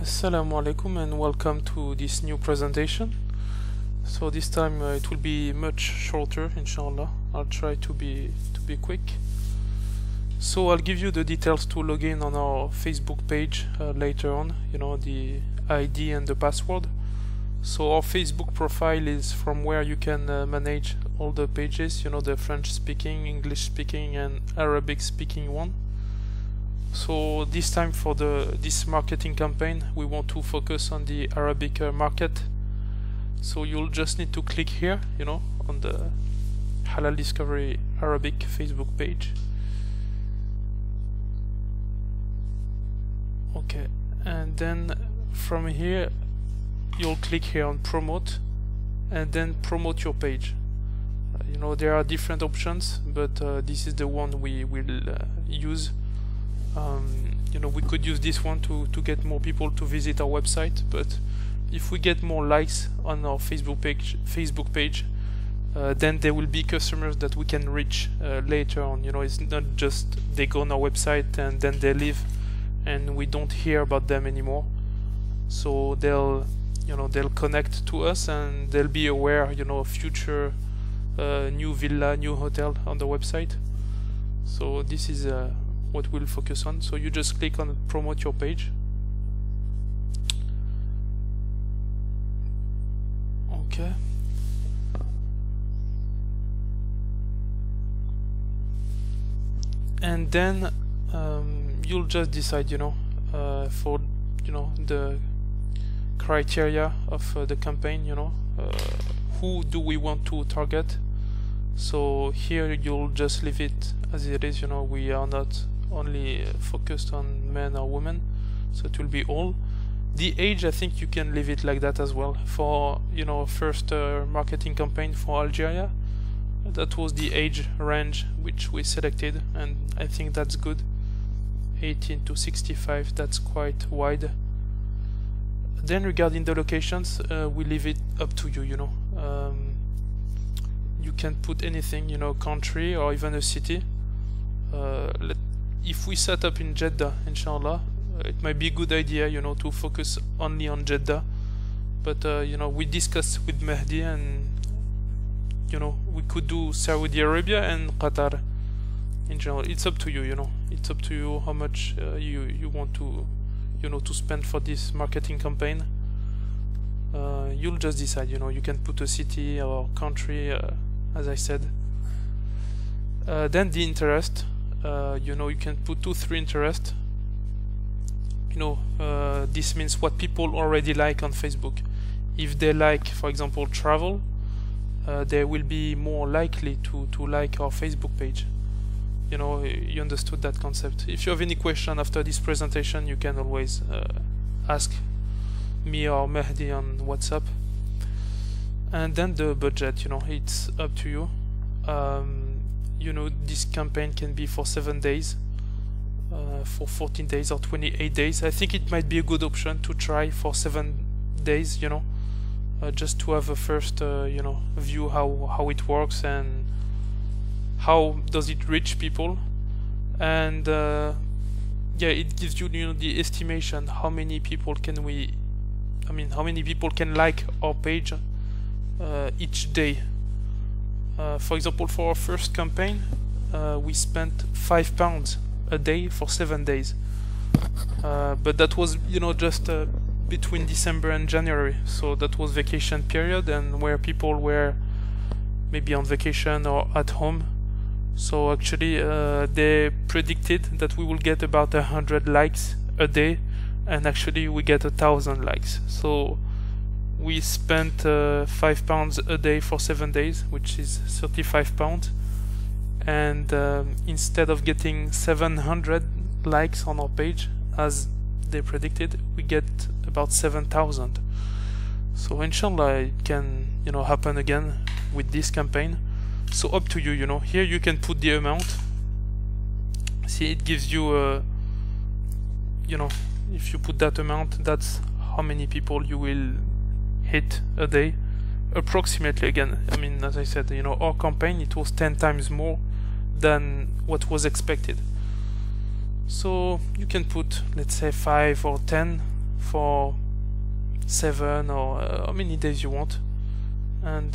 Assalamu alaikum and welcome to this new presentation. So this time it will be much shorter, inshallah. I'll try to be quick. So I'll give you the details to log in on our Facebook page later on, the ID and the password. So our Facebook profile is from where you can manage all the pages, the French speaking, English speaking and Arabic speaking one. So this time for this marketing campaign we want to focus on the Arabic market. So you'll just need to click here, on the Halal Discovery Arabic Facebook page. Okay, and then from here you'll click here on promote and then promote your page. There are different options, but this is the one we will use. We could use this one to get more people to visit our website, but if we get more likes on our Facebook page, then there will be customers that we can reach later on. It's not just they go on our website and then they leave and we don't hear about them anymore. So they'll connect to us and they'll be aware, of future new villa, new hotel on the website. So this is what we'll focus on. So you just click on promote your page. Okay. And then you'll just decide, for the criteria of the campaign, who do we want to target. So here you'll just leave it as it is. We are not only focused on men or women, so it will be all. The age, I think you can leave it like that as well. For first marketing campaign for Algeria, that was the age range which we selected, and I think that's good. 18 to 65, that's quite wide. Then regarding the locations, we leave it up to you. You can put anything, country or even a city. If we set up in Jeddah, inshallah, it might be a good idea, to focus only on Jeddah. But we discussed with Mehdi, and we could do Saudi Arabia and Qatar. In general, it's up to you. It's up to you how much you want to, to spend for this marketing campaign. You'll just decide. You can put a city or country, as I said. Then the interest. You can put 2-3 interest. This means what people already like on Facebook. If they like, for example, travel, they will be more likely to like our Facebook page. You understood that concept. If you have any question after this presentation, you can always ask me or Mehdi on WhatsApp. And then the budget, it's up to you. This campaign can be for 7 days, for 14 days or 28 days. I think it might be a good option to try for 7 days, just to have a first, view how it works and how does it reach people. And it gives you, the estimation how many people can like our page each day. For example, for our first campaign, we spent £5 a day for 7 days. But that was, just between December and January. So that was vacation period, and where people were maybe on vacation or at home. So actually, they predicted that we will get about 100 likes a day, and actually we get 1,000 likes. So we spent £5 a day for 7 days, which is £35, and instead of getting 700 likes on our page as they predicted, we get about 7,000. So inshallah it can happen again with this campaign. So up to you. Here you can put the amount. See, it gives you if you put that amount, that's how many people you will hit a day approximately. Again, as I said, our campaign, it was 10 times more than what was expected. So you can put, let's say, 5 or 10 for 7 or how many days you want, and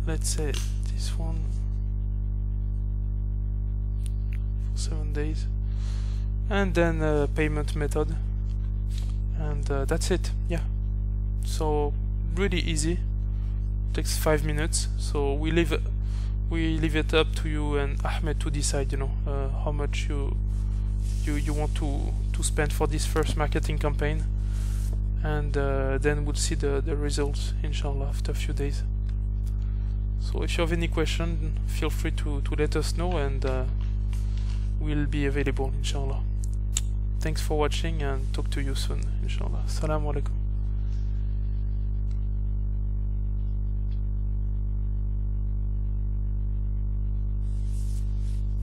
let's say this one for 7 days, and then payment method, and that's it. Yeah, so really easy, takes 5 minutes. So we leave it up to you and Ahmed to decide, you know, how much you want to spend for this first marketing campaign, and then we'll see the results, inshallah, after a few days. So if you have any question, feel free to let us know, and we'll be available, inshallah. Thanks for watching, and talk to you soon, inshallah. Assalamu alaikum.